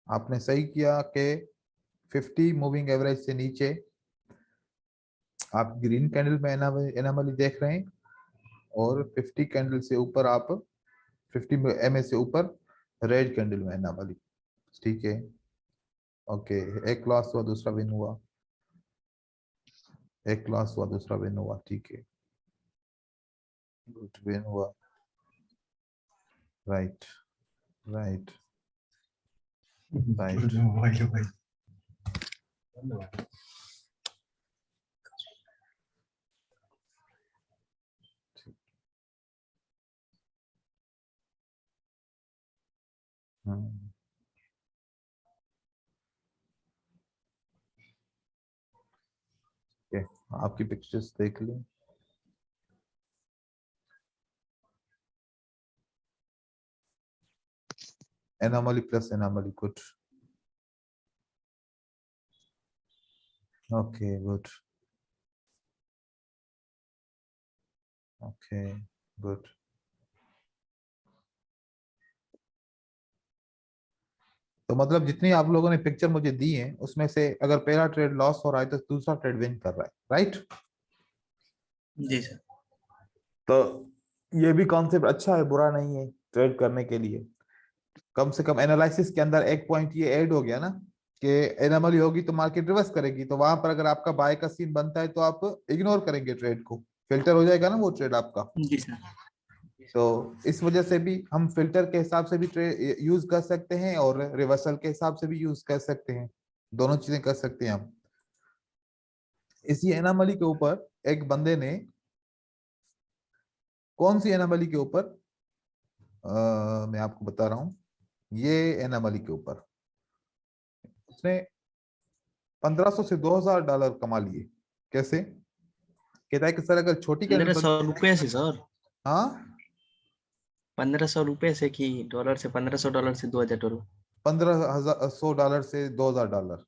आपने सही किया कि 50 मूविंग एवरेज से नीचे आप ग्रीन कैंडल में एनोमली देख रहे हैं, और 50 कैंडल से ऊपर आप 50 एमए से ऊपर रेड कैंडल में एनोमली। ठीक है, ओके। एक लॉस हुआ, दूसरा विन हुआ, एक लॉस हुआ, दूसरा विन हुआ। ठीक है, गुड, विन हुआ। Right, right, right. Hmm, okay, आपकी पिक्चर्स देख ली। Anomaly plus anomaly, good. Okay, good. Okay, good. तो मतलब जितनी आप लोगों ने पिक्चर मुझे दी है उसमें से अगर पहला ट्रेड लॉस हो रहा है तो दूसरा ट्रेड विन कर रहा है, राइट? जी सर। तो ये भी कॉन्सेप्ट अच्छा है, बुरा नहीं है ट्रेड करने के लिए। कम से कम एनालिसिस के अंदर एक पॉइंट ये ऐड हो गया ना कि एनोमली होगी तो मार्केट रिवर्स करेगी, तो वहां पर अगर आपका बाय का सीन बनता है तो आप इग्नोर करेंगे ट्रेड को, फिल्टर हो जाएगा ना वो ट्रेड आपका। जी सर। तो इस वजह से भी हम फिल्टर के हिसाब से भी ट्रेड यूज कर सकते हैं और रिवर्सल के हिसाब से भी यूज कर सकते हैं, दोनों चीजें कर सकते हैं हम। इसी एनामली के ऊपर एक बंदे ने, कौन सी एनामली के ऊपर, मैं आपको बता रहा हूं, ये एनामली के ऊपर उसने 1500 से $2000 कमा लिए। कैसे? कहता है कि सर अगर छोटी कैंडल 1500 रुपये से सर? हाँ, 1500 रुपये से कि डॉलर से? 1500 डॉलर से 2000 डॉलर? $1500 से $2000।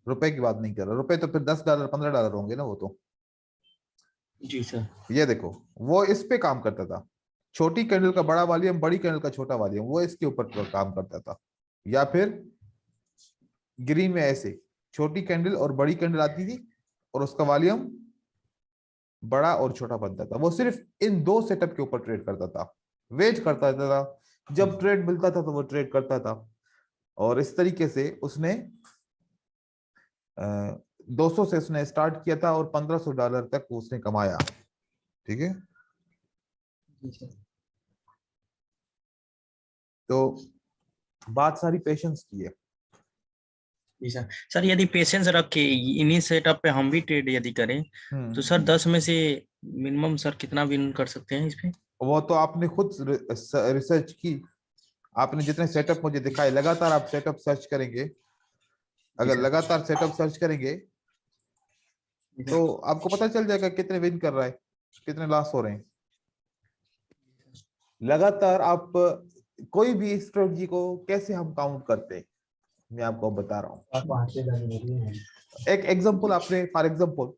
रुपए की बात नहीं कर रहा, रुपए तो फिर $10 $15 होंगे ना वो तो। जी सर। ये देखो, वो इस पे काम करता था, छोटी कैंडल का बड़ा वॉल्यूम, बड़ी कैंडल का छोटा वॉल्यूम, वो इसके ऊपर काम करता था। या फिर ग्रीन में ऐसे छोटी कैंडल और बड़ी कैंडल आती थी और उसका वॉल्यूम बड़ा और छोटा बनता था। वो सिर्फ इन दो सेटअप के ऊपर ट्रेड करता था, वेट करता था, जब ट्रेड मिलता था तो वो ट्रेड करता था। और इस तरीके से उसने 200 से उसने स्टार्ट किया था और $1500 तक उसने कमाया। ठीक है, जी सर। तो बात सारी पेशेंस की है। जी सर। सर यदि पेशेंस रख के इन्हीं सेटअप पे हम भी ट्रेड यदि करें तो सर 10 में से मिनिमम सर कितना विन कर सकते हैं इस पे? वो तो आपने खुद रिसर्च की, आपने जितने सेटअप मुझे दिखाए, लगातार आप सेटअप सर्च करेंगे, जी अगर सर। लगातार सेटअप सर्च करेंगे जी तो सर। आपको पता चल जाएगा कितने विन कर रहा है, कितने लॉस हो रहे हैं। लगातार आप कोई भी स्ट्रेटजी को कैसे हम काउंट करते हैं, मैं आपको बता रहा हूँ। एक एग्जांपल, आपने फॉर एग्जांपल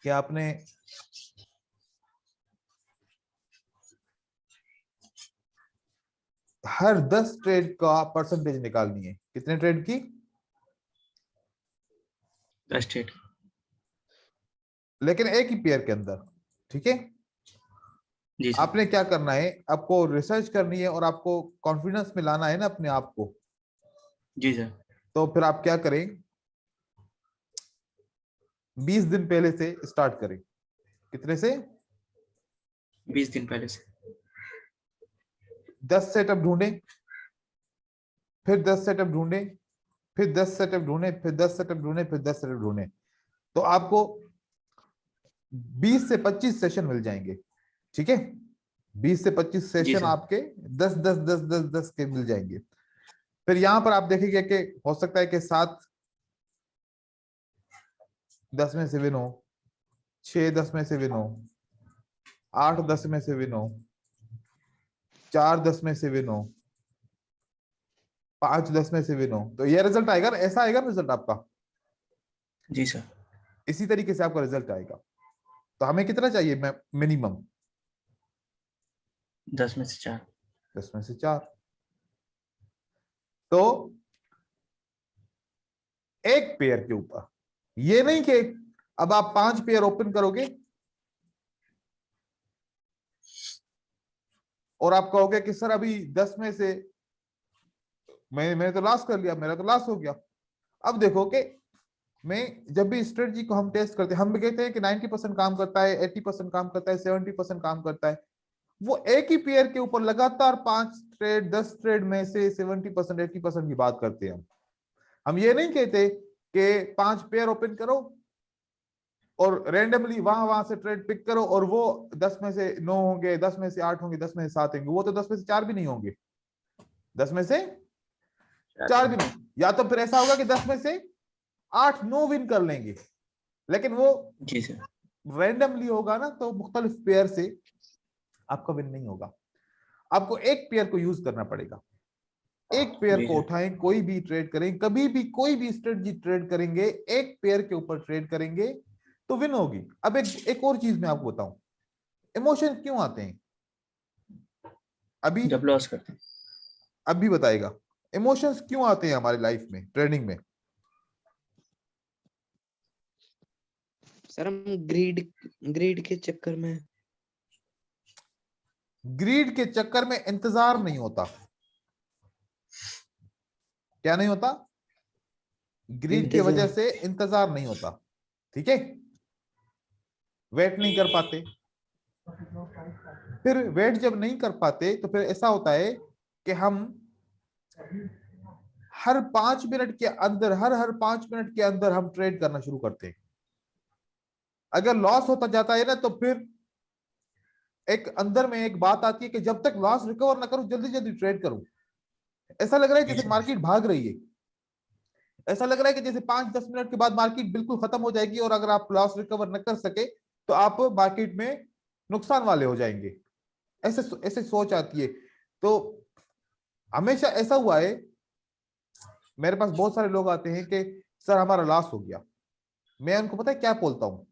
कि आपने हर 10 ट्रेड का परसेंटेज निकालनी है, कितने ट्रेड की? 10 ट्रेड। लेकिन एक ही पेयर के अंदर। ठीक है, जी सर। आपने क्या करना है, आपको रिसर्च करनी है और आपको कॉन्फिडेंस में लाना है ना अपने आप को। जी सर। तो फिर आप क्या करें, 20 दिन पहले से स्टार्ट करें। कितने से? 20 दिन पहले से। 10 सेटअप ढूंढे, फिर 10 सेटअप ढूंढे, फिर 10 सेटअप ढूंढे, फिर 10 सेटअप ढूंढे, फिर 10 सेटअप ढूंढे, तो आपको 20 से 25 सेशन मिल जाएंगे। ठीक है, 20 से 25 जी सेशन सर। आपके 10 10 10 10 10 के मिल जाएंगे। फिर यहां पर आप देखेंगे कि हो सकता है कि 7 10 में से विन हो, 6 10 में से विन हो, 8 10 में से विन हो, 4 10 में से विन हो, 5 10 में से विन हो। तो ये रिजल्ट आएगा ना, ऐसा आएगा रिजल्ट आपका, जी सर। इसी तरीके से आपका रिजल्ट आएगा। तो हमें कितना चाहिए मिनिमम? 10 में से 4। 10 में से 4। तो एक पेयर के ऊपर, ये नहीं कि अब आप 5 पेयर ओपन करोगे और आप कहोगे कि सर अभी 10 में से मैंने तो लॉस कर लिया, मेरा तो लॉस हो गया। अब देखो कि मैं जब भी स्ट्रेटजी को हम टेस्ट करते हैं, हम भी कहते हैं कि 90% काम करता है, 80% काम करता है, 70% काम करता है। वो एक ही पेयर के ऊपर लगातार 5 ट्रेड 10 ट्रेड में से 70% 80% की बात करते हैं। हम ये नहीं कहते कि 5 पेयर ओपन करो और रैंडमली वहां वहां से ट्रेड पिक करो और वो 10 में से 9 होंगे, 10 में से 8 होंगे, 10 में से 7 होंगे, वो तो 10 में से 4 भी नहीं होंगे, 10 में से 4 भी नहीं। या तो फिर ऐसा होगा कि 10 में से 8 9 विन कर लेंगे, लेकिन वो जी सर। रैंडमली होगा ना, तो मुख्तलिफ पेयर से आपका विन नहीं होगा। आपको एक पेयर को यूज करना पड़ेगा, एक पेयर जी को सर। उठाएं, कोई भी ट्रेड करें, कभी भी कोई भी स्ट्रेटजी ट्रेड करेंगे, एक पेयर के ऊपर ट्रेड करेंगे तो विन होगी। अब एक और चीज मैं आपको बताऊं, इमोशन क्यों आते हैं अभी, जब लॉस करते हैं। अभी बताएगा इमोशंस क्यों आते हैं हमारी लाइफ में ट्रेडिंग में। सर हम ग्रीड ग्रीड के चक्कर में, ग्रीड के चक्कर में इंतजार नहीं होता। क्या नहीं होता? ग्रीड की वजह इंतजार। से इंतजार नहीं होता, ठीक है, वेट नहीं कर पाते। फिर वेट जब नहीं कर पाते तो फिर ऐसा होता है कि हम हर 5 मिनट के अंदर, हर 5 मिनट के अंदर हम ट्रेड करना शुरू करते हैं। अगर लॉस होता जाता है ना, तो फिर एक अंदर में एक बात आती है कि जब तक लॉस रिकवर ना करूं जल्दी जल्दी ट्रेड करूं। ऐसा लग रहा है जी जैसे सर। मार्केट भाग रही है, ऐसा लग रहा है कि जैसे 5-10 मिनट के बाद मार्केट बिल्कुल खत्म हो जाएगी और अगर आप लॉस रिकवर न कर सके तो आप मार्केट में नुकसान वाले हो जाएंगे। ऐसे ऐसे सोच आती है। तो हमेशा ऐसा हुआ है, मेरे पास बहुत सारे लोग आते हैं कि सर हमारा लॉस हो गया। मैं उनको पता है क्या बोलता हूँ,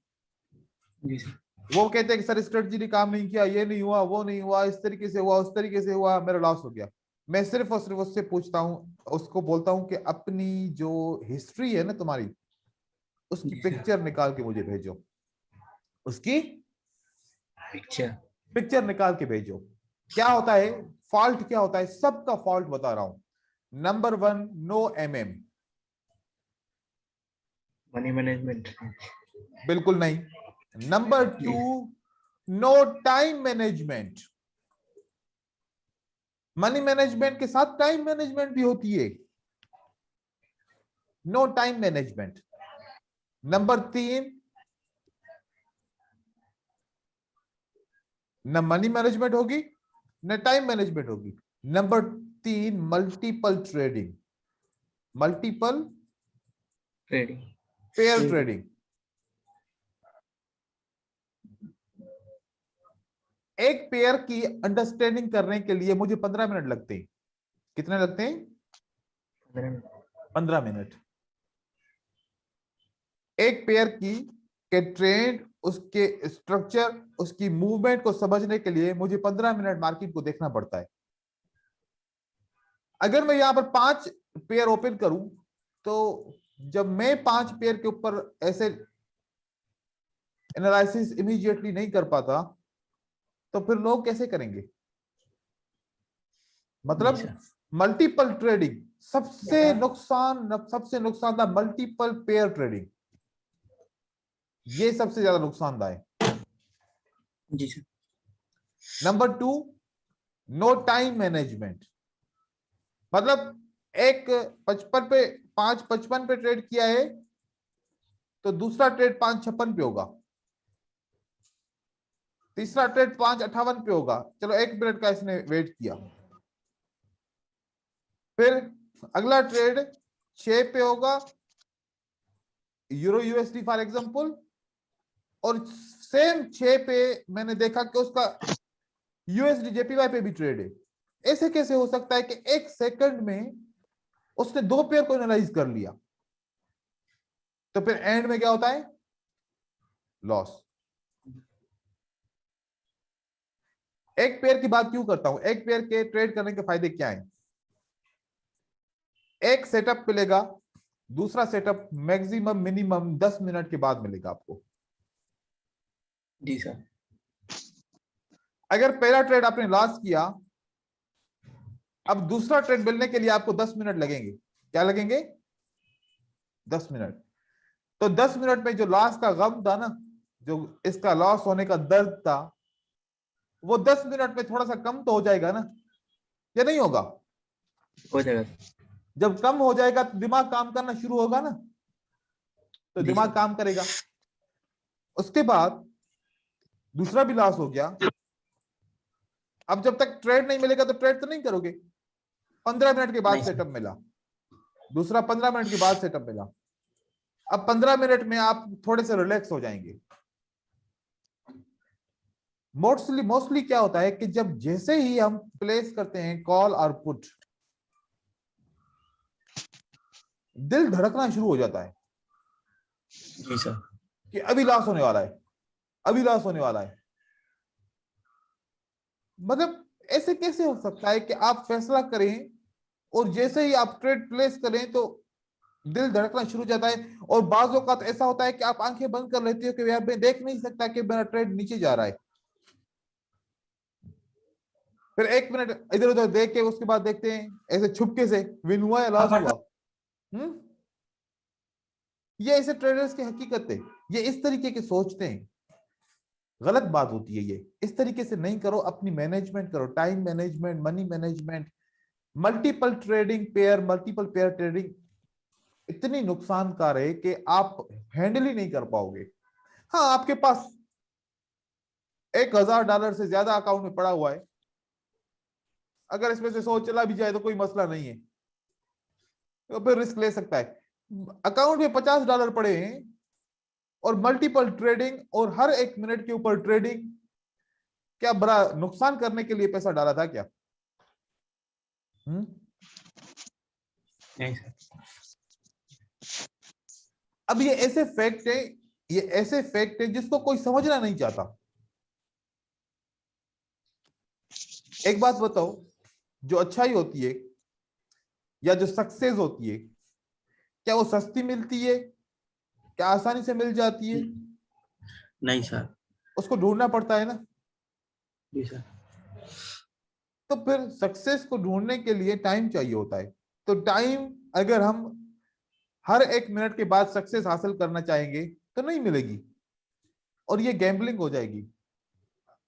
जी सर। वो कहते हैं कि सर स्ट्रेटजी ने काम नहीं किया, ये नहीं हुआ, वो नहीं हुआ, इस तरीके से हुआ, उस तरीके से हुआ, मेरा लॉस हो गया। मैं सिर्फ और सिर्फ उससे पूछता हूँ, उसको बोलता हूँ कि अपनी जो हिस्ट्री है ना तुम्हारी, उसकी जी सर। पिक्चर निकाल के मुझे भेजो, उसकी पिक्चर। पिक्चर निकाल के भेजो। क्या होता है फॉल्ट, क्या होता है, सबका फॉल्ट बता रहा हूं। Number 1, no MM, money management. बिल्कुल नहीं। Number 2, no time management. Money management के साथ टाइम मैनेजमेंट भी होती है, नो टाइम मैनेजमेंट। नंबर 3, न मनी मैनेजमेंट होगी न टाइम मैनेजमेंट होगी। Number 3, multiple trading, multiple trading. Pair trading. एक पेयर की अंडरस्टैंडिंग करने के लिए मुझे 15 मिनट लगते हैं। कितने लगते हैं? 15 मिनट। एक पेयर की के ट्रेंड, उसके स्ट्रक्चर, उसकी मूवमेंट को समझने के लिए मुझे 15 मिनट मार्केट को देखना पड़ता है। अगर मैं यहां पर 5 पेयर ओपन करूं तो जब मैं 5 पेयर के ऊपर ऐसे एनालिसिस इमीडिएटली नहीं कर पाता तो फिर लोग कैसे करेंगे? मतलब मल्टीपल ट्रेडिंग सबसे नुकसानदायक, मल्टीपल पेयर ट्रेडिंग ये सबसे ज्यादा नुकसानदायक है। जी sir. Number 2, no time management. मतलब एक 55 पे ट्रेड किया है तो दूसरा ट्रेड 556 पे होगा, तीसरा ट्रेड 558 पे होगा। चलो 1 मिनट का इसने वेट किया, फिर अगला ट्रेड 6 पे होगा, यूरो यूएसडी फॉर एग्जांपल, और सेम 6 पे मैंने देखा कि उसका यूएसडी जेपीवाई पे भी ट्रेड है। ऐसे कैसे हो सकता है कि 1 सेकंड में उसने 2 पेयर को एनालाइज कर लिया? तो फिर एंड में क्या होता है? लॉस। एक पेयर की बात क्यों करता हूं? एक पेयर के ट्रेड करने के फायदे क्या हैं? एक सेटअप मिलेगा, दूसरा सेटअप मैक्सिमम मिनिमम 10 मिनट के बाद मिलेगा आपको। जी सर। अगर पहला ट्रेड आपने लॉस किया, अब दूसरा ट्रेड मिलने के लिए आपको 10 मिनट लगेंगे। क्या लगेंगे? 10 मिनट। तो 10 मिनट में जो लॉस का गम था ना, जो इसका लॉस होने का दर्द था, वो 10 मिनट में थोड़ा सा कम तो हो जाएगा ना, या नहीं होगा? हो जाएगा। जब कम हो जाएगा तो दिमाग काम करना शुरू होगा ना, तो जी दिमाग सर। काम करेगा। उसके बाद दूसरा भी लॉस हो गया। अब जब तक ट्रेड नहीं मिलेगा तो ट्रेड तो नहीं करोगे। 15 मिनट के बाद नहीं सर। सेटअप मिला, दूसरा 15 मिनट के बाद सेटअप मिला। अब 15 मिनट में आप थोड़े से रिलैक्स हो जाएंगे। मोस्टली क्या होता है कि जब जैसे ही हम प्लेस करते हैं कॉल और पुट, दिल धड़कना शुरू हो जाता है जी सर। कि अभी लॉस होने वाला है, अभी लॉस होने वाला है। मतलब ऐसे कैसे हो सकता है कि आप फैसला करें और जैसे ही आप ट्रेड प्लेस करें तो दिल धड़कना शुरू हो जाता है। और बाज़ औक़ात ऐसा होता है कि आप आंखें बंद कर लेते हो कि यार मैं देख नहीं सकता कि मेरा ट्रेड नीचे जा रहा है। फिर 1 मिनट इधर उधर देख के उसके बाद देखते हैं ऐसे छुपके से विन हुआ या लॉस हुआ। ये ऐसे ट्रेडर्स की हकीकत है। ये इस तरीके के सोचते हैं, गलत बात होती है ये। इस तरीके से नहीं करो, अपनी मैनेजमेंट करो, time management, money management. Multiple pair trading इतनी नुकसानकार है कि आप हैंडल ही नहीं कर पाओगे। हाँ, आपके पास $1000 से ज्यादा अकाउंट में पड़ा हुआ है, अगर इसमें से 100 चला भी जाए तो कोई मसला नहीं है, तो फिर रिस्क ले सकता है। अकाउंट में $50 पड़े हैं और मल्टीपल ट्रेडिंग और हर 1 मिनट के ऊपर ट्रेडिंग, क्या बड़ा नुकसान करने के लिए पैसा डाला था क्या? नहीं सर। अब ये ऐसे फैक्ट है, ये ऐसे फैक्ट है जिसको कोई समझना नहीं चाहता। एक बात बताओ, जो अच्छाई होती है या जो सक्सेस होती है, क्या वो सस्ती मिलती है? क्या आसानी से मिल जाती है? नहीं सर। उसको ढूंढना पड़ता है ना। जी सर। तो फिर सक्सेस को ढूंढने के लिए टाइम चाहिए होता है। तो टाइम अगर हम हर 1 मिनट के बाद सक्सेस हासिल करना चाहेंगे तो नहीं मिलेगी, और ये गैम्बलिंग हो जाएगी।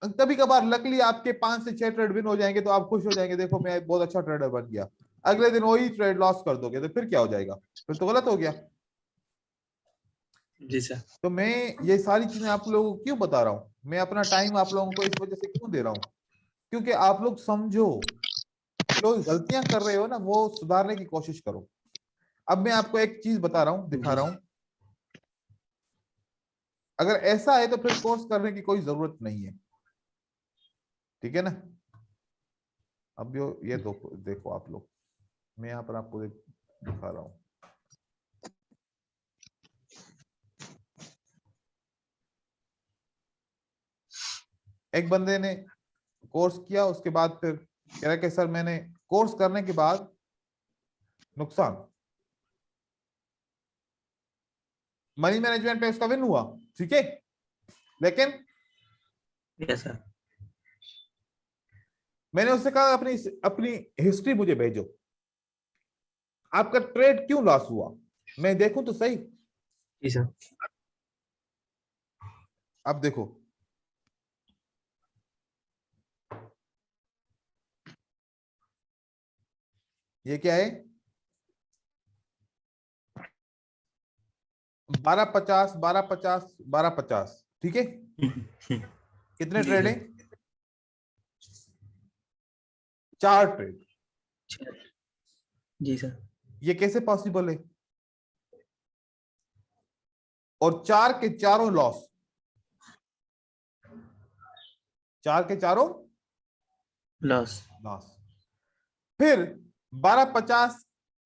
कभी कभार लकली आपके 5 से 6 ट्रेड विन हो जाएंगे तो आप खुश हो जाएंगे, देखो मैं बहुत अच्छा ट्रेडर बन गया। अगले दिन वही ट्रेड लॉस कर दोगे तो फिर क्या हो जाएगा? फिर तो गलत हो गया। जी सर। तो मैं ये सारी चीजें आप लोगों को क्यों बता रहा हूँ, मैं अपना टाइम आप लोगों को इस वजह से क्यों दे रहा हूँ? क्योंकि आप लोग समझो, जो गलतियां कर रहे हो ना वो सुधारने की कोशिश करो। अब मैं आपको एक चीज बता रहा हूँ, दिखा जी रहा हूँ। अगर ऐसा है तो फिर कोर्स करने की कोई जरूरत नहीं है, ठीक है ना? अब ये देखो आप लोग, मैं यहाँ पर आपको दिखा रहा हूँ। एक बंदे ने कोर्स किया, उसके बाद फिर कह रहा कि सर मैंने कोर्स करने के बाद नुकसान, मनी मैनेजमेंट पे उसका विन हुआ, ठीक है, लेकिन यस सर। मैंने उससे कहा अपनी अपनी हिस्ट्री मुझे भेजो, आपका ट्रेड क्यों लॉस हुआ, मैं देखूं तो सही। जी सर। अब देखो, ये क्या है? 1250 1250 1250, ठीक है। कितने जी ट्रेड है? सर। 4 ट्रेड। जी सर। ये कैसे पॉसिबल है? और 4 के चारों लॉस, 4 के चारों लॉस। लॉस। फिर 1250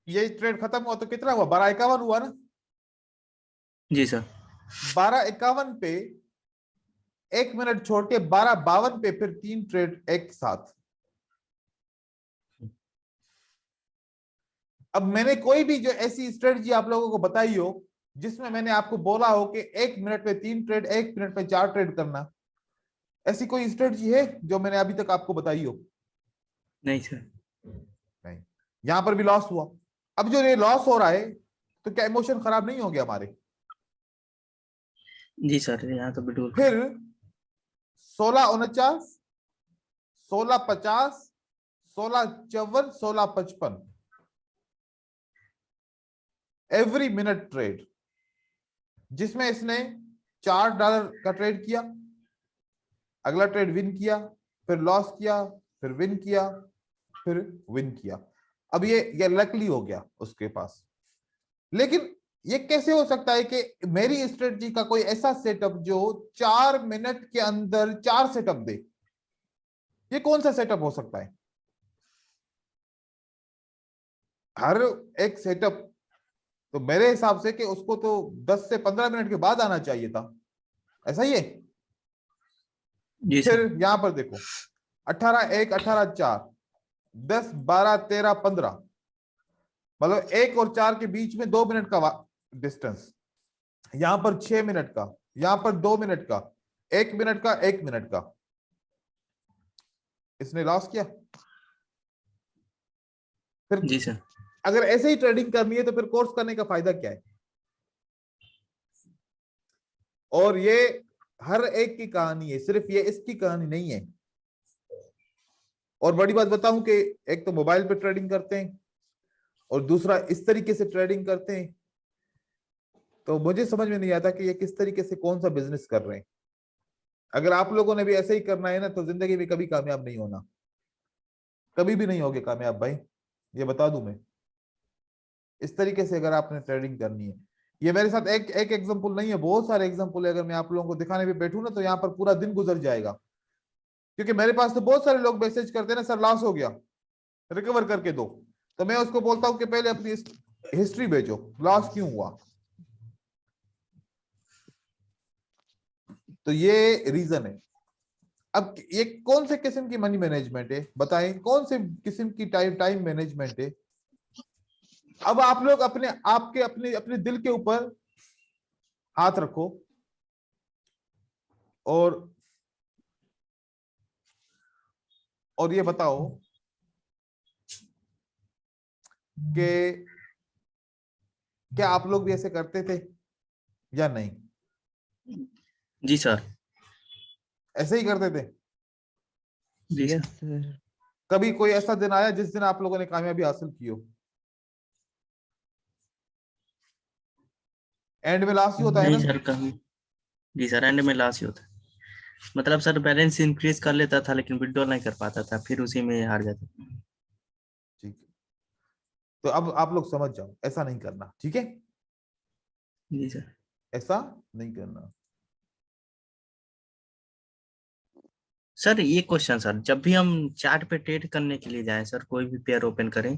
ये ट्रेड खत्म हुआ तो कितना हुआ? 1251 हुआ ना। जी सर। 1251 पे 1 मिनट छोड़ के 1252 पे फिर 3 ट्रेड एक साथ। अब मैंने कोई भी जो ऐसी स्ट्रेटजी आप लोगों को बताई हो जिसमें मैंने आपको बोला हो कि 1 मिनट में 3 ट्रेड, 1 मिनट में 4 ट्रेड करना, ऐसी कोई स्ट्रेटजी है जो मैंने अभी तक आपको बताई हो? नहीं सर। नहीं। यहां पर भी लॉस हुआ। अब जो ये लॉस हो रहा है तो क्या इमोशन खराब नहीं हो गया हमारे? जी सर, यहाँ तो बिल्कुल। फिर 1649, 1650, 1654, 1655 एवरी मिनट ट्रेड, जिसमें इसने $4 का ट्रेड किया, अगला ट्रेड विन किया, फिर लॉस किया, फिर विन किया, फिर विन किया। अब ये लकली हो गया उसके पास। लेकिन ये कैसे हो सकता है कि मेरी स्ट्रेटजी का कोई ऐसा सेटअप जो 4 मिनट के अंदर 4 सेटअप दे? ये कौन सा सेटअप हो सकता है? हर एक सेटअप तो मेरे हिसाब से कि उसको तो 10 से 15 मिनट के बाद आना चाहिए था, ऐसा ही है। जी फिर सर। यहां पर देखो 18-1, 18-4, 10, 12, 13, 15, मतलब 1 और 4 के बीच में 2 मिनट का डिस्टेंस, यहां पर 6 मिनट का, यहां पर 2 मिनट का, 1 मिनट का, 1 मिनट का, इसने लॉस किया। फिर जी सर। अगर ऐसे ही ट्रेडिंग करनी है तो फिर कोर्स करने का फायदा क्या है? और ये हर एक की कहानी है, सिर्फ ये इसकी कहानी नहीं है। और बड़ी बात बताऊं कि एक तो मोबाइल पे ट्रेडिंग करते हैं और दूसरा इस तरीके से ट्रेडिंग करते हैं, तो मुझे समझ में नहीं आता कि ये किस तरीके से कौन सा बिजनेस कर रहे हैं। अगर आप लोगों ने भी ऐसे ही करना है ना तो जिंदगी में कभी कामयाब नहीं होना, कभी भी नहीं होगे कामयाब भाई, ये बता दूं मैं। इस तरीके से अगर आपने ट्रेडिंग करनी है, ये मेरे साथ एक एक एग्जांपल नहीं है, बहुत सारे एग्जांपल है। अगर मैं आप लोगों को दिखाने पे बैठूं ना तो यहाँ पर पूरा दिन गुजर जाएगा, क्योंकि मेरे पास तो बहुत सारे लोग मैसेज करते हैं ना, सर लॉस हो गया, रिकवर करके दो। तो मैं उसको बोलता हूँ कि पहले अपनी हिस्ट्री भेजो, लॉस क्यों हुआ। तो ये रीजन है। अब ये कौन से किस्म की मनी मैनेजमेंट है बताएं, कौन से किस्म की टाइम मैनेजमेंट है? अब आप लोग अपने आपके अपने अपने दिल के ऊपर हाथ रखो और ये बताओ कि क्या आप लोग भी ऐसे करते थे या नहीं? जी सर। ऐसे ही करते थे? जी यस सर। सर। कभी कोई ऐसा दिन आया जिस दिन आप लोगों ने कामयाबी हासिल की हो? एंड में लॉस ही होता है नहीं ना? सर, कभी। जी सर, एंड में लॉस ही होता है। मतलब सर बैलेंस इंक्रीज कर लेता था लेकिन विड्रॉल नहीं कर पाता था, फिर उसी में हार जाता था। ठीक है, तो अब आप लोग समझ जाओ, ऐसा नहीं करना, ठीक है? जी सर। ऐसा नहीं करना। सर ये क्वेश्चन सर, जब भी हम चार्ट पे ट्रेड करने के लिए जाएं सर, कोई भी पेयर ओपन करें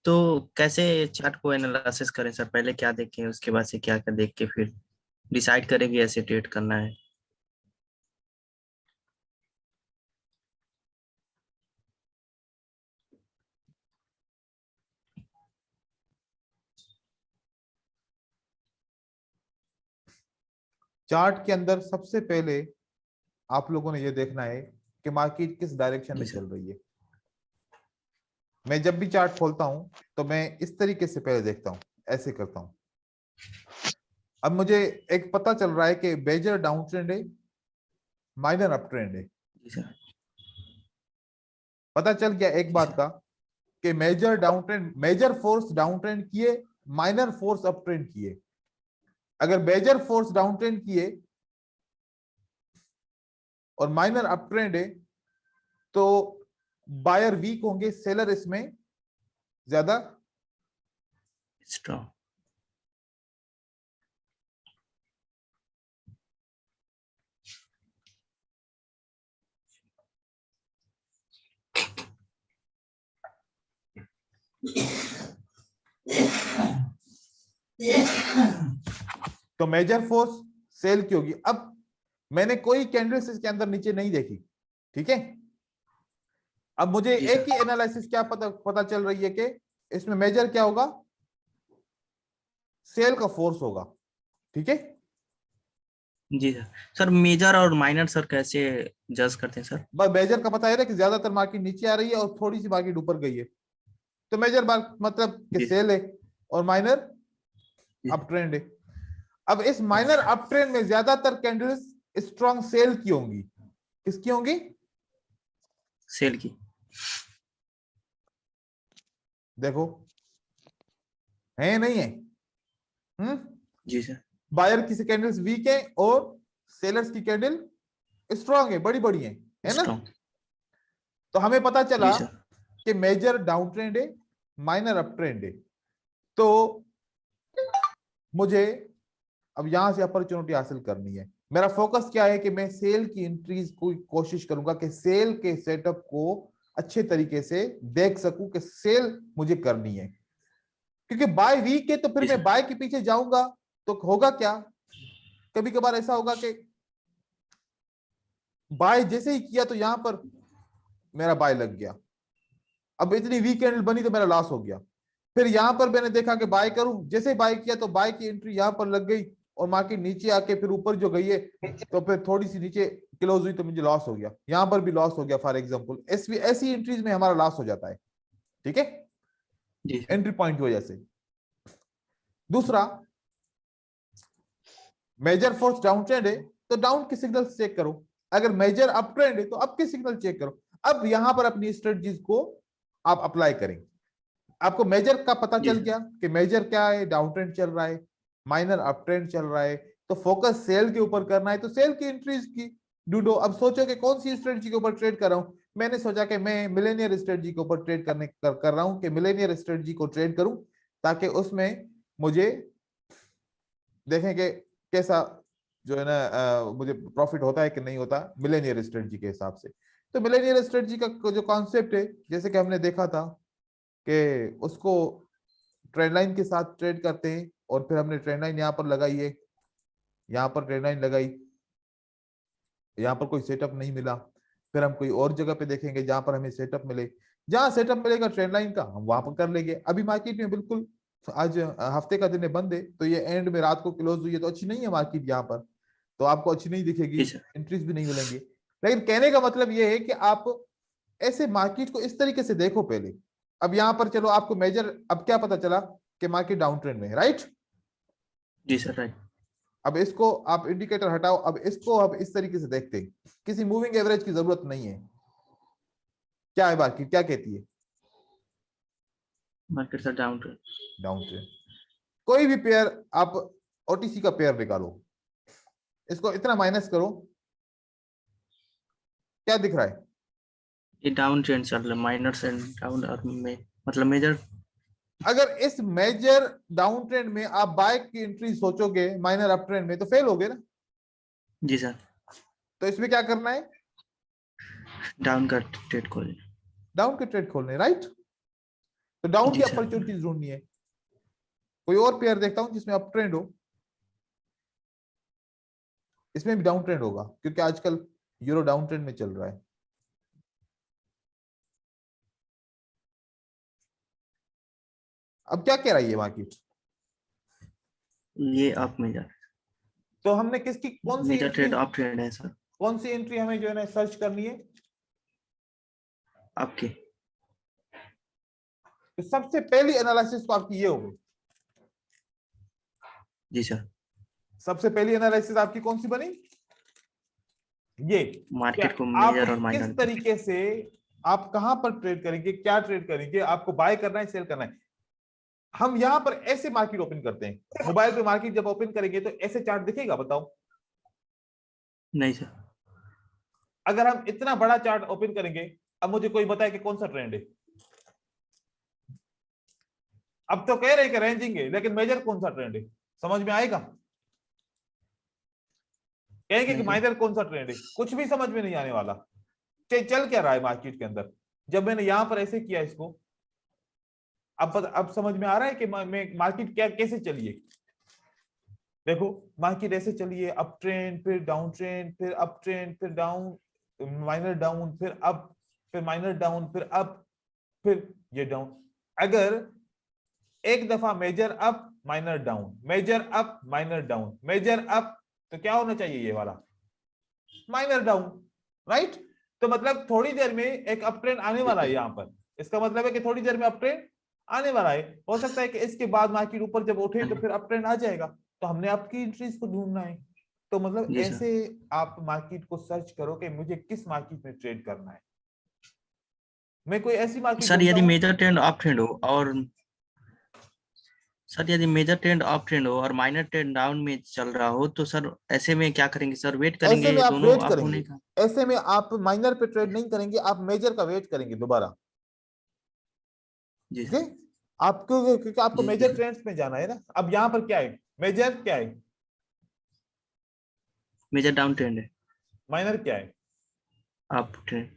तो कैसे चार्ट को एनालिसिस करें सर? पहले क्या देखें, उसके बाद से क्या क्या देख के फिर डिसाइड करें कि ऐसे ट्रेड करना है? चार्ट के अंदर सबसे पहले आप लोगों ने ये देखना है कि मार्केट किस डायरेक्शन जी में सर। चल रही है। मैं जब भी चार्ट खोलता हूं तो मैं इस तरीके से पहले देखता हूं, ऐसे करता हूं। अब मुझे एक पता चल रहा है कि मेजर डाउन ट्रेंड है, माइनर अप ट्रेंड है। जी सर। पता चल गया एक जी बात सर। का कि major down trend, major force down trend किए, माइनर फोर्स अप ट्रेंड किए। अगर मेजर फोर्स डाउन ट्रेंड किए और माइनर अप ट्रेंड है तो बायर वीक होंगे, सेलर इसमें ज्यादा स्ट्रॉन्ग। तो मेजर फोर्स सेल की होगी। अब मैंने कोई कैंडल्स इसके अंदर नीचे नहीं देखी, ठीक है? अब मुझे जी एक सर। ही एनालिसिस क्या पता चल रही है कि इसमें मेजर क्या होगा, सेल का फोर्स होगा, ठीक है। जी सर। सर मेजर और माइनर सर कैसे जज करते हैं सर? बस मेजर का पता है ना कि ज्यादातर मार्केट नीचे आ रही है और थोड़ी सी मार्केट ऊपर गई है, तो मेजर मतलब कि जी सेल है, और माइनर जी। अप ट्रेंड है। अब इस माइनर अप ट्रेंड में ज्यादातर कैंडल्स स्ट्रॉन्ग सेल की होंगी, किसकी होंगी, सेल की। देखो है नहीं है। जी सर। बायर की कैंडल्स वीक है और सेलर्स की कैंडल स्ट्रॉन्ग है, बड़ी बड़ी है ना। स्ट्रॉन्ग। तो हमें पता चला जी सर। कि मेजर डाउन ट्रेंड है, माइनर अप ट्रेंड है। तो मुझे अब यहां से अपॉर्चुनिटी हासिल करनी है। मेरा फोकस क्या है कि मैं सेल की एंट्रीज को कोशिश करूंगा कि सेल के सेटअप को अच्छे तरीके से देख सकूं कि सेल मुझे करनी है, क्योंकि बाय वीक है तो फिर जी मैं सर। बाय के पीछे जाऊंगा तो होगा क्या, कभी कभार ऐसा होगा कि बाय जैसे ही किया तो यहां पर मेरा बाय लग गया, अब इतनी वीक कैंडल बनी तो मेरा लॉस हो गया। फिर यहां पर मैंने देखा कि बाय करूं, जैसे बाय किया तो बाय की एंट्री यहां पर लग गई और मार्केट नीचे आके फिर ऊपर जो गई है तो फिर थोड़ी सी नीचे क्लोज हुई तो मुझे लॉस हो गया, यहां पर भी लॉस हो गया। फॉर एग्जांपल ऐसी एंट्रीज में हमारा लॉस हो जाता है, ठीक है, जी सर। एंट्री पॉइंट की वजह से। दूसरा, मेजर फोर्स डाउन ट्रेंड है तो डाउन के सिग्नल चेक करो, अगर मेजर अप ट्रेंड है तो अप के सिग्नल चेक करो। अब यहां पर अपनी स्ट्रेटजीज को आप अप्लाई करें। आपको मेजर का पता जी चल सर। गया कि मेजर क्या है, डाउन ट्रेंड चल रहा है, माइनर अप ट्रेंड चल रहा है, तो फोकस सेल के ऊपर करना है, तो सेल की एंट्रीज की ढूंढो। अब सोचो कि कौन सी स्ट्रेटजी के ऊपर ट्रेड कर रहा हूं। मैंने सोचा कि मैं मिलेनियर स्ट्रेटजी के ऊपर ट्रेड कर रहा हूं, कि मिलेनियर स्ट्रेटजी को ट्रेड करूं ताकि उसमें मुझे देखें कि कैसा जो है ना मुझे प्रॉफिट होता है कि नहीं होता मिलेनियर स्ट्रेटजी के हिसाब से। तो मिलेनियर स्ट्रेटजी का जो कॉन्सेप्ट है, जैसे कि हमने देखा था कि उसको ट्रेंड लाइन के साथ ट्रेड करते हैं, और फिर हमने ट्रेंड लाइन यहाँ पर लगाई है, यहाँ पर ट्रेंड लाइन लगाई, यहाँ पर कोई सेटअप नहीं मिला, फिर हम कोई और जगह पे देखेंगे जहां पर हमें सेटअप मिले, जहां सेटअप मिलेगा ट्रेंड लाइन का हम वहां पर कर लेंगे। अभी मार्केट में बिल्कुल आज हफ्ते का दिन है, बंद है, तो ये एंड में रात को क्लोज हुई है, तो अच्छी नहीं है मार्केट यहाँ पर, तो आपको अच्छी नहीं दिखेगी, जी सर। एंट्रीज भी नहीं मिलेंगी। लेकिन कहने का मतलब ये है कि आप ऐसे मार्केट को इस तरीके से देखो पहले। अब यहाँ पर चलो आपको मेजर, अब क्या पता चला कि मार्केट डाउन ट्रेंड में है, राइट। जी सर। राइट। अब इसको आप इंडिकेटर हटाओ, अब इसको अब इस तरीके से देखते हैं, किसी मूविंग एवरेज की जरूरत नहीं है। क्या है मार्केट क्या कहती है, market sir down trend. Down trend. कोई भी पेयर आप ओटीसी का पेयर निकालो, इसको इतना माइनस करो, क्या दिख रहा है, ये डाउन ट्रेंड चल रहा है, माइनर से डाउन और में मतलब मेजर। अगर इस मेजर डाउन ट्रेंड में आप बाय की एंट्री सोचोगे माइनर अप ट्रेंड में तो फेल होगे ना। जी सर। तो इसमें क्या करना है, डाउन का ट्रेड खोल। डाउन के ट्रेड खोलने, राइट। तो डाउन की जी सर। अपॉर्चुनिटीज ढूंढनी है। कोई और पेयर देखता हूं जिसमें अप ट्रेंड हो, इसमें भी डाउन ट्रेंड होगा क्योंकि आजकल यूरो डाउन ट्रेंड में चल रहा है। अब क्या कह रहा है ये मार्केट, ये अप मेजर। तो हमने किसकी कौन सी major entry, trade up trend है सर कौन सी एंट्री हमें जो है ना सर्च करनी है। आपके। तो सबसे पहली एनालिसिस तो आपकी ये होगी, जी सर। सबसे पहली एनालिसिस आपकी कौन सी बनी, ये मार्केट को आप मेजर और किस माइनर। तरीके से, आप कहां पर ट्रेड करेंगे, क्या ट्रेड करेंगे, आपको बाय करना है सेल करना है। हम यहां पर ऐसे मार्केट ओपन करते हैं, मोबाइल पे मार्केट जब ओपन करेंगे तो ऐसे चार्ट दिखेगा, बताओ। नहीं सर। अगर हम इतना बड़ा चार्ट ओपन करेंगे, अब मुझे कोई बताए कि कौन सा ट्रेंड है। अब तो कह रहे हैं कि रेंजिंग है, लेकिन मेजर कौन सा ट्रेंड है, समझ में आएगा। कहेंगे कि नहीं सर। माइनर कौन सा ट्रेंड है, कुछ भी समझ में नहीं आने वाला। चल क्या रहा है मार्केट के अंदर, जब मैंने यहां पर ऐसे किया इसको, अब समझ में आ रहा है कि मार्केट क्या कैसे चलिए। देखो मार्केट ऐसे चलिए, अप ट्रेंड, फिर डाउन ट्रेंड, फिर अप ट्रेंड, फिर डाउन, माइनर डाउन, फिर अप, फिर माइनर डाउन, फिर अप, फिर ये डाउन। अगर एक दफा major up minor down, major up minor down, major up, तो क्या होना चाहिए ये वाला माइनर डाउन, राइट। तो मतलब थोड़ी देर में एक अप ट्रेंड आने वाला है यहाँ पर, इसका मतलब है कि थोड़ी देर में अप ट्रेंड आने वाला है। हो सकता है कि इसके बाद मार्केट ऊपर जब उठे तो फिर अप ट्रेंड आ जाएगा, तो हमने आपकी एंट्रीज को ढूंढना है। तो मतलब जी सर। ऐसे आप मार्केट को सर्च करो कि मुझे किस मार्केट में ट्रेड करना है। मैं कोई ऐसी मार्केट सर ढूंढता यदि हूं, मेजर ट्रेंड अप ट्रेंड हो और सर यदि मेजर ट्रेंड अप ट्रेंड हो और माइनर ट्रेंड डाउन में चल रहा हो तो सर ऐसे में क्या करेंगे सर? वेट ऐसे करेंगे में आप दोनों वेट अप होने करेंगे, का? ऐसे में आप माइनर पे ट्रेड नहीं करेंगे, आप मेजर का वेट करेंगे दोबारा, जी ठीक है। आपको क्योंकि आपको जी मेजर सर। ट्रेंड्स में जाना है ना। अब यहाँ पर क्या है, मेजर क्या है, मेजर डाउन ट्रेंड है, माइनर क्या है। Up trend.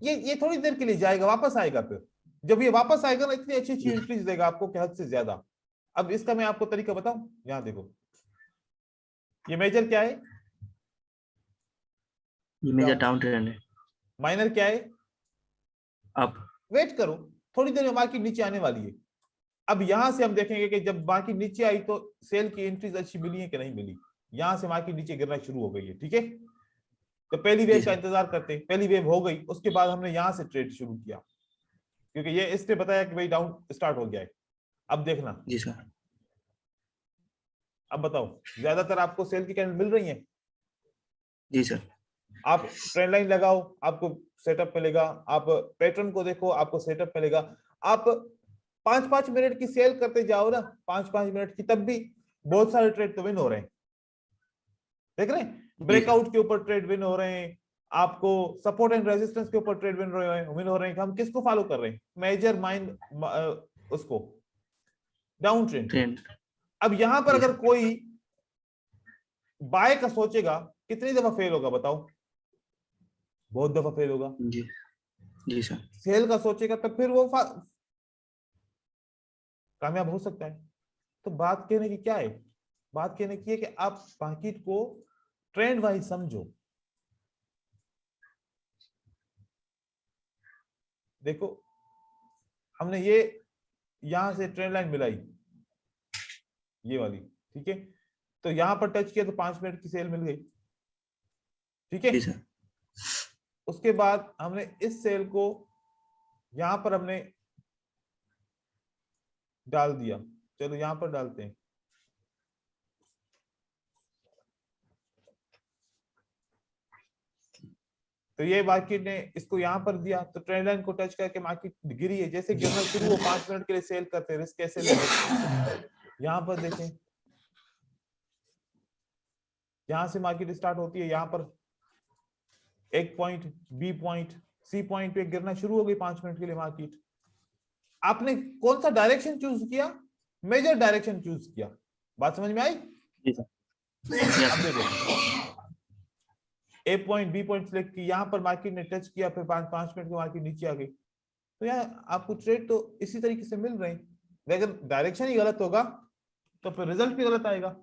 ये थोड़ी देर के लिए जाएगा, वापस आएगा। फिर जब ये वापस आएगा ना, इतनी अच्छी अच्छी जी एंट्रीज देगा आपको कि हद से ज्यादा। अब इसका मैं आपको तरीका बताऊं, यहाँ देखो, ये मेजर क्या है, ये मेजर डाउन ट्रेंड है, माइनर क्या है, अप। वेट करो, थोड़ी देर में मार्केट नीचे आने वाली है। अब यहां से हम देखेंगे कि जब मार्केट नीचे आई तो सेल की एंट्रीज अच्छी मिली है कि नहीं मिली। यहां से मार्केट नीचे गिरना शुरू हो गई है, ठीक है। तो पहली जी वेव का सर। इंतजार करते हैं, पहली वेव हो गई, उसके बाद हमने यहां से ट्रेड शुरू किया, क्योंकि ये इसने बताया कि भाई डाउन स्टार्ट हो गया है। अब देखना, जी सर। अब बताओ, ज्यादातर आपको सेल की कैंडल मिल रही है। जी सर। आप ट्रेंड लाइन लगाओ, आपको सेटअप मिलेगा। आप पैटर्न को देखो, आपको सेटअप मिलेगा। आप 5-5 मिनट की सेल करते जाओ ना, 5-5 मिनट की, तब भी बहुत सारे ट्रेड तो विन हो रहे हैं। देख रहे हैं, जी सर। ब्रेकआउट के ऊपर ट्रेड विन हो रहे हैं, आपको सपोर्ट एंड रेजिस्टेंस के ऊपर ट्रेड विन हो रहे हैं। हम किसको फॉलो कर रहे हैं, मेजर माइंड, उसको डाउन ट्रेंड। ट्रेंड। अब यहां पर जी अगर सर। कोई बाय का सोचेगा, कितनी दफा फेल होगा बताओ, बहुत दफा फेल होगा। जी जी सर। सेल का सोचेगा तो फिर वो कामयाब हो सकता है। तो बात कहने की क्या है, बात कहने की है कि आप मार्केट को ट्रेंड वाइज समझो। देखो, हमने ये यहां से ट्रेंड लाइन मिलाई, ये वाली, ठीक है। तो यहां पर टच किया तो 5 मिनट की सेल मिल गई, ठीक है। जी सर। उसके बाद हमने इस सेल को यहां पर हमने डाल दिया, चलो यहां पर डालते हैं। तो ये मार्केट ने इसको यहां पर दिया, तो ट्रेंड लाइन को टच करके मार्केट गिरी है। जैसे गिरना शुरू हो, 5 मिनट के लिए सेल करते हैं, रिस्क कैसे लेंगे। यहां पर देखें, यहां से मार्केट स्टार्ट होती है, यहां पर एक point, B point, C point पे गिरना शुरू हो गई 5 मिनट के लिए मार्केट। आपने कौन सा डायरेक्शन चूज किया, मेजर डायरेक्शन चूज किया। बात समझ में आई। जी सर। अब देखो, ए पॉइंट बी पॉइंट सिलेक्ट की, यहां पर मार्केट ने टच किया, फिर 5 मिनट के मार्केट नीचे आ गई। तो यार आपको ट्रेड तो इसी तरीके से मिल रहे हैं, लेकिन डायरेक्शन ही गलत होगा तो फिर रिजल्ट भी गलत आएगा।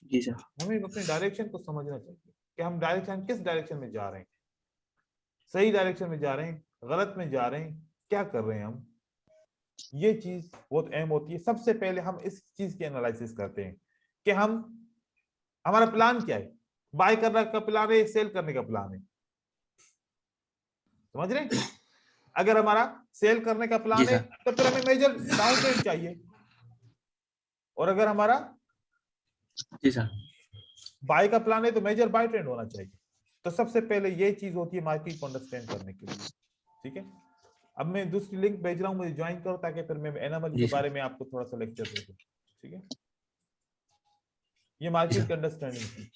जी सर। हमें अपने डायरेक्शन को समझना चाहिए कि हम डायरेक्शन किस डायरेक्शन में जा रहे हैं, सही डायरेक्शन में जा रहे हैं, गलत में जा रहे हैं, क्या कर रहे हैं हम। ये चीज बहुत अहम होती है। सबसे पहले हम इस चीज की एनालिसिस करते हैं कि हम, हमारा प्लान क्या है, बाय करने का प्लान है, सेल करने का प्लान है। समझ रहे हैं? अगर हमारा सेल करने का जी प्लान है सर। तो फिर हमें मेजर डाउन ट्रेंड चाहिए, और अगर हमारा जी सर। बाय का प्लान है तो मेजर बाय ट्रेंड होना चाहिए। तो सबसे पहले ये चीज होती है मार्केट को अंडरस्टैंड करने के लिए, ठीक है। अब मैं दूसरी लिंक भेज रहा हूँ, मुझे ज्वाइन करो ताकि फिर मैं एनएमएल के जी सर। बारे में आपको थोड़ा सा लेक्चर दे दूं, ठीक है। ये जी मार्केट सर। की अंडरस्टैंडिंग थी।